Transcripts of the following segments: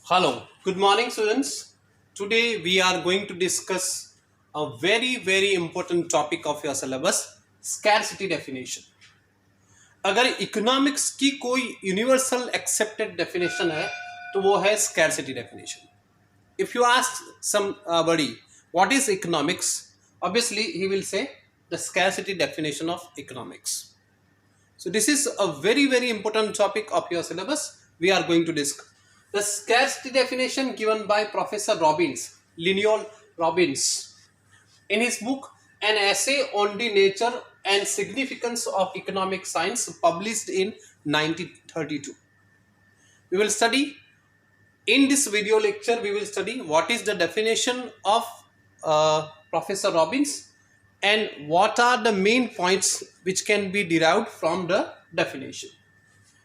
Hello, good morning students. Today we are going to discuss a very important topic of your syllabus, scarcity definition. अगर economics की कोई universal accepted definition है तो वो है scarcity definition. If you ask somebody what is economics, obviously he will say the scarcity definition of economics. So this is a very important topic of your syllabus we are going to discuss. The scarcity definition given by Professor Robbins, Leonard Robbins, in his book An Essay on the Nature and Significance of Economic Science, published in 1932. We will study, in this video lecture, we will study what is the definition of Professor Robbins and what are the main points which can be derived from the definition.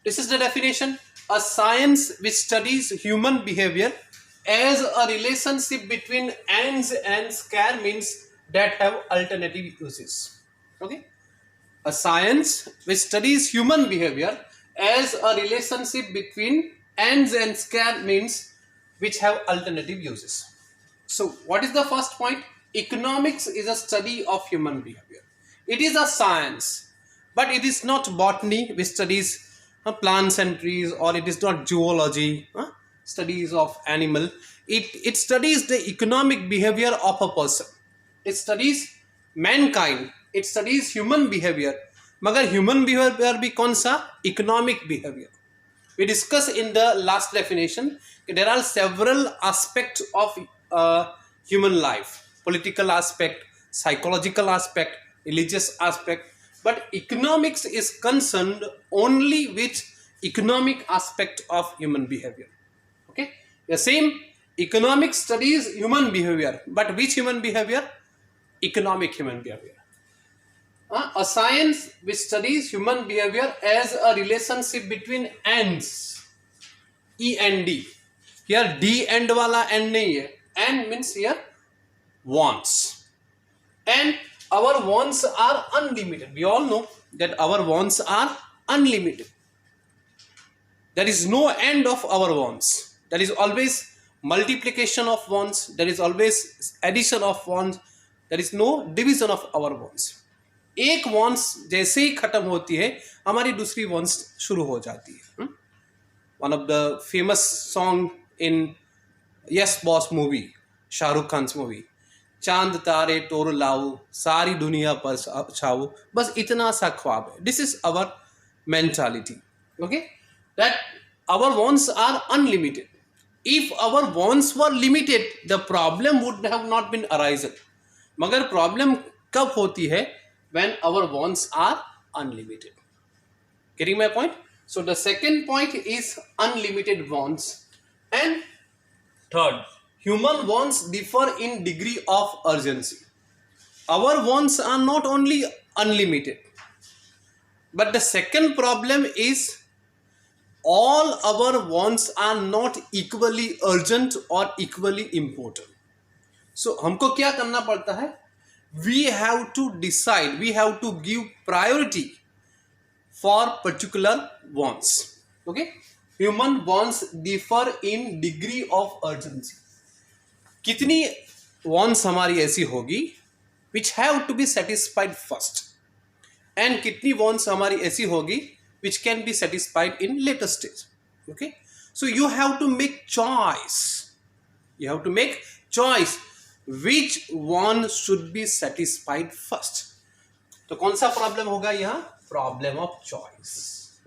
This is the definition: a science which studies human behavior as a relationship between ends and square means that have alternative uses. Okay, a science which studies human behavior as a relationship between ends and square means which have alternative uses. So what is the first point? Economics is a study of human behavior. It is a science, but it is not botany which studies plants and trees, or it is not zoology, studies of animal. It studies the economic behavior of a person. It studies mankind. It studies human behavior. मगर human behavior भी कौन सा? Economic behavior. We discussed in the last definition there are several aspects of human life: political aspect, psychological aspect, religious aspect. But economics is concerned only with economic aspect of human behavior. Okay, the same economic studies human behavior, but which human behavior? Economic human behavior. A science which studies human behavior as a relationship between ends, E and D. Here D end वाला end नहीं है. End means here wants, and our wants are unlimited. We all know that our wants are unlimited. There is no end of our wants. There is always multiplication of wants. There is always addition of wants. There is no division of our wants. एक wants जैसे ही खत्म होती है हमारी दूसरी wants शुरू हो जाती है. One of the famous song in Yes Boss movie, Shah Rukh Khan's movie, चांद तारे तोड़ लाऊं सारी दुनिया पर छाऊं बस इतना सा ख्वाब है. This is our mentality. Okay, that our wants are unlimited. If our wants were limited, the problem would have not been arisen. मगर problem कब होती है? When our wants are unlimited. Getting my point? So the second point is unlimited wants, and third, human wants differ in degree of urgency. Our wants are not only unlimited, but the second problem is all our wants are not equally urgent or equally important. So हमको क्या करना पड़ता है? We have to decide, we have to give priority for particular wants. Okay, human wants differ in degree of urgency. कितनी wants हमारी ऐसी होगी which have to be satisfied first, and कितनी wants हमारी ऐसी होगी which can be satisfied in later stage. Okay, so you have to make choice. You have to make choice which one should be satisfied first. तो कौन सा problem होगा यहाँ? Problem of choice.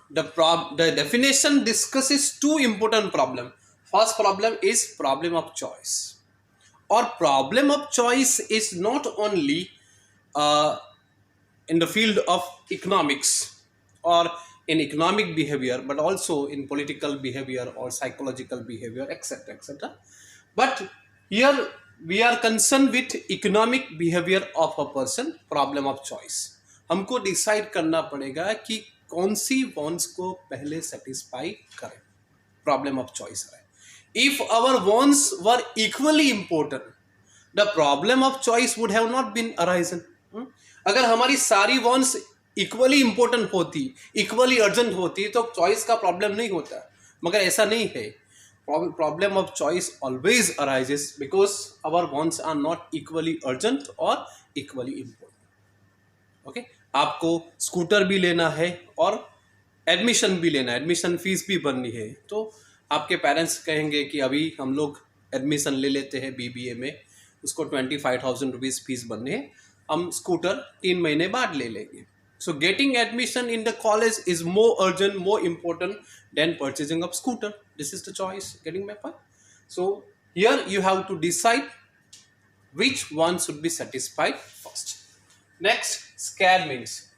The definition discusses two important problems. First problem is problem of choice. Or problem of choice is not only in the field of economics or in economic behavior, but also in political behavior or psychological behavior, etc. etc. But here we are concerned with economic behavior of a person. Problem of choice. हमको decide करना पड़ेगा कि कौन सी wants को पहले satisfy करें. Problem of choice है. If our wants were equally important, the problem of choice would have not been arisen. अगर हमारी सारी wants equally important होती, equally urgent होती, तो choice का problem नहीं होता. मगर ऐसा नहीं है. Problem of choice always arises because our wants are not equally urgent or equally important. Okay, आपको स्कूटर भी लेना है और एडमिशन भी लेना है, एडमिशन फीस भी भरनी है. तो आपके पेरेंट्स कहेंगे कि अभी हम लोग एडमिशन ले लेते हैं बीबीए में, उसको 25,000 रुपीज़ फीस भरनी है, हम स्कूटर 3 महीने बाद ले लेंगे. So getting admission in the college is more urgent, more important than purchasing of scooter. This is the choice. Getting my point? So here you have to decide which one should be satisfied first. Next, scare means.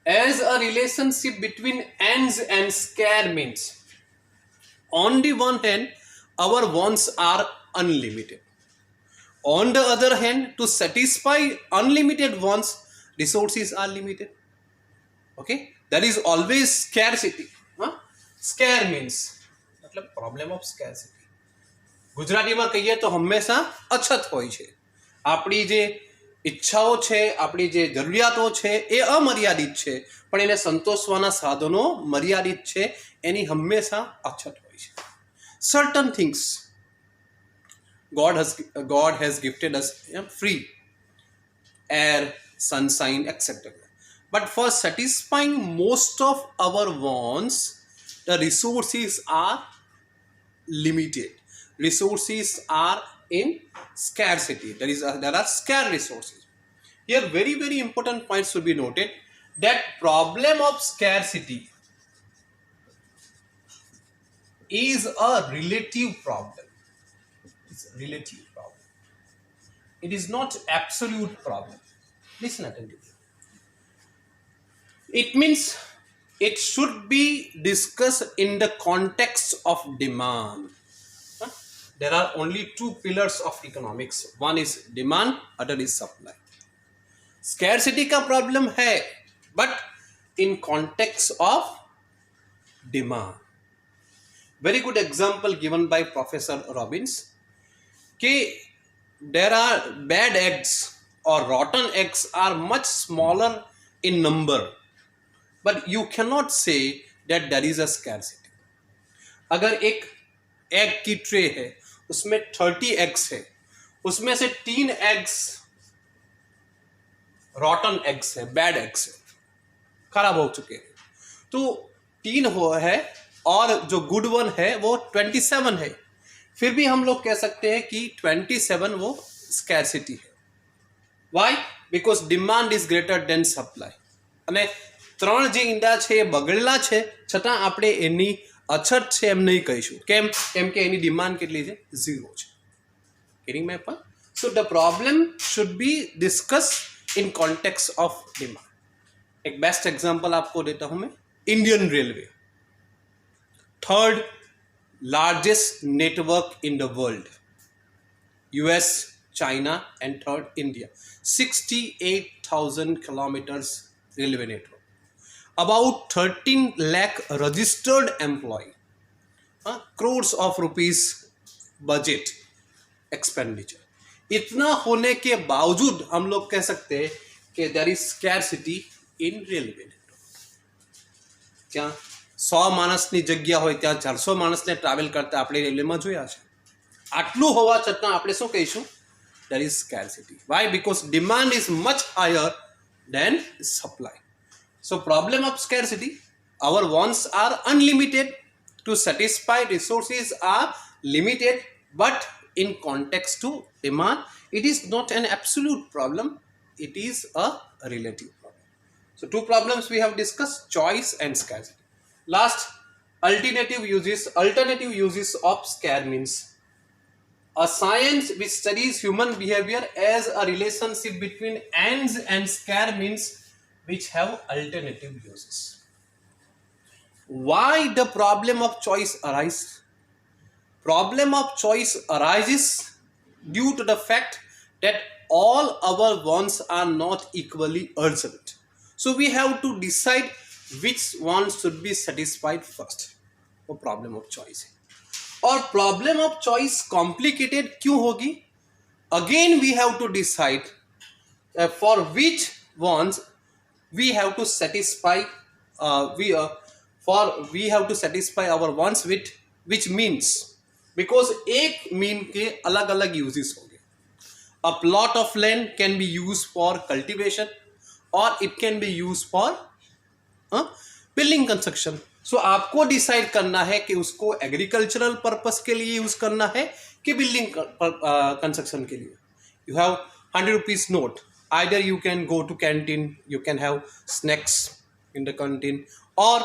As a relationship between ends and scare means, on the one hand, our wants are unlimited. On the other hand, to satisfy unlimited wants, resources are limited. Okay, there is always scarcity. Scare means मतलब problem of scarcity. ગુજરાતીમાં કહીએ તો હંમેશા અછત હોય છે. આપણી જે ઈચ્છાઓ છે, આપણી જે જરૂરિયાતો છે એ અમર્યાદિત છે, પણ એને સંતોષવાના સાધનો મર્યાદિત છે, એની હંમેશા અછત હોય છે. Certain things God has gifted us free, air, sunshine, etc. But for satisfying most of our wants, the resources are limited. Resources are in scarcity. There are scarce resources. Here, very, very important points should be noted. That problem of scarcity is a relative problem. It's a relative problem. It is not absolute problem. Listen attentively. It means it should be discussed in the context of demand. There are only two pillars of economics. One is demand, other is supply. Scarcity का problem है, but in context of demand. Very good example given by Professor Robbins कि there are bad eggs or rotten eggs are much smaller in number, but you cannot say that there is a scarcity. अगर एक egg की tray है, उसमें 30 eggs है, उसमें से 3 eggs रॉटन eggs है, बैड एग्स है, खराब हो चुके हैं, तो 3 हो है और जो गुड वन है वो 27 है. फिर भी हम लोग कह सकते हैं कि 27 वो स्कैरसिटी है. Why? Because demand is greater than supply. અને 3 જે ઈંડા છે એ બગડેલા છે, છતાં આપણે એની અછત છે એમ નહીં કહીશું. કેમ? કેમ કે એની ડિમાન્ડ કેટલી છે? 0 છે. Getting my point? So the problem should be discussed in context of demand. एक बेस्ट एग्जांपल आपको देता हूं मैं. Indian railway, third largest network in the world. US, China and third India. 68,000 kilometers railway network. About 13 lakh registered employee. Crores of rupees budget expenditure. इतना होने के बावजूद हम लोग कह सकते हैं कि there is scarcity in railway network. क्या 100 માણસની જગ્યા હોય ત્યાં 400 માણસને ટ્રાવેલ કરતા આપણે રેલવેમાં જોયા છે. આટલું હોવા છતાં આપણે શું કહીશું? There is scarcity. Why? Because demand is much higher than supply. So problem of scarcity, our wants are unlimited. To satisfy resources are limited, but in context to demand, it is not an absolute problem. It is a relative problem. So 2 problems we have discussed: choice and scarcity. Last, alternative uses of scare means a science which studies human behavior as a relationship between ends and scare means which have alternative uses. Why the problem of choice arises? Problem of choice arises due to the fact that all our wants are not equally urgent. So we have to decide which one should be satisfied first. वो problem of choice है. और problem of choice complicated क्यों होगी? Again we have to decide for which wants we have to satisfy for we have to satisfy our wants with which means, because एक mean के अलग अलग uses होंगे. A plot of land can be used for cultivation or it can be used for building construction. So आपको decide करना है कि उसको एग्रीकल्चरल पर्पस के लिए यूज करना है कि बिल्डिंग कंस्ट्रक्शन के लिए. You have 100 rupees note. Either you can go to canteen, you can have snacks in the canteen, or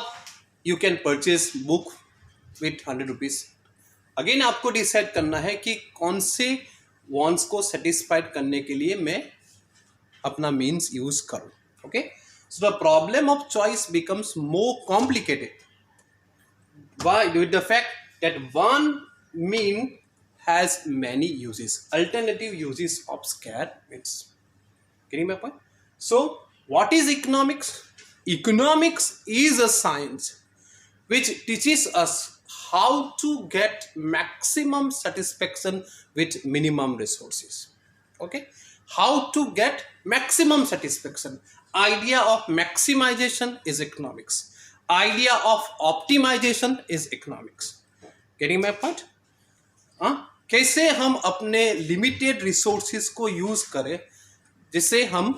you can purchase book with 100 rupees. Again आपको डिसाइड करना है कि कौन से वॉन्ट्स को सेटिस्फाइड करने के लिए मैं अपना मीन्स यूज करूं. Okay, so the problem of choice becomes more complicated why with the fact that one mean has many uses, alternative uses of scarce means. Getting my point? So what is economics? Economics is a science which teaches us how to get maximum satisfaction with minimum resources. Okay, how to get maximum satisfaction. Idea of maximization is economics. Idea of optimization is economics. Getting my point? कैसे हम अपने limited resources को use करें जिससे हम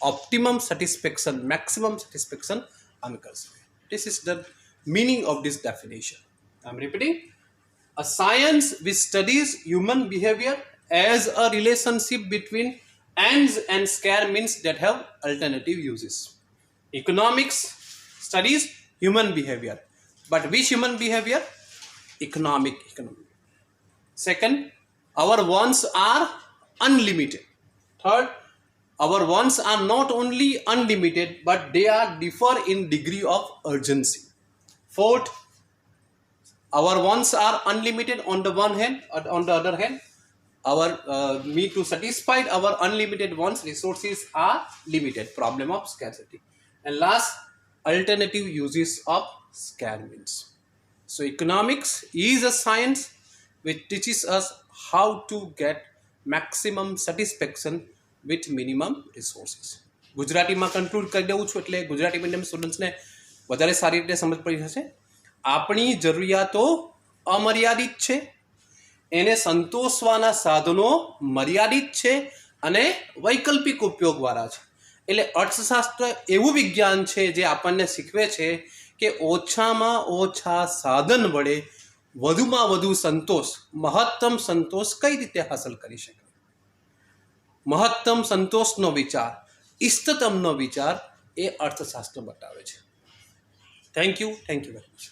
optimum satisfaction, maximum satisfaction earn कर सकें. This is the meaning of this definition. I am repeating. A science which studies human behavior as a relationship between ends and scarce means that have alternative uses. Economics studies human behavior, but which human behavior? Economic. Second, our wants are unlimited. Third, our wants are not only unlimited but they are differ in degree of urgency. Fourth, our wants are unlimited on the one hand, on the other hand our need to satisfy our unlimited wants, resources are limited, problem of scarcity. And last, alternative uses of scarce means. So economics is a science which teaches us how to get maximum satisfaction with minimum resources. ગુજરાતીમાં conclude કરી દઉં છું એટલે Gujarati medium સ્ટુડન્ટ્સને વધારે સારી રીતે સમજ પડી જશે. આપણી જરૂરિયાતો અમર્યાદિત છે, એને સંતોષવાના સાધનો મર્યાદિત છે અને વૈકલ્પિક ઉપયોગવાળા છે. એટલે અર્થશાસ્ત્ર એવું વિજ્ઞાન છે જે આપણને શીખવે છે કે ઓછામાં ઓછા સાધન વડે વધુમાં વધુ સંતોષ, મહત્તમ સંતોષ કઈ રીતે હાંસલ કરી શકાય. મહત્તમ સંતોષનો વિચાર, ઇષ્ટતમનો વિચાર એ અર્થશાસ્ત્ર બતાવે છે. Thank you very much.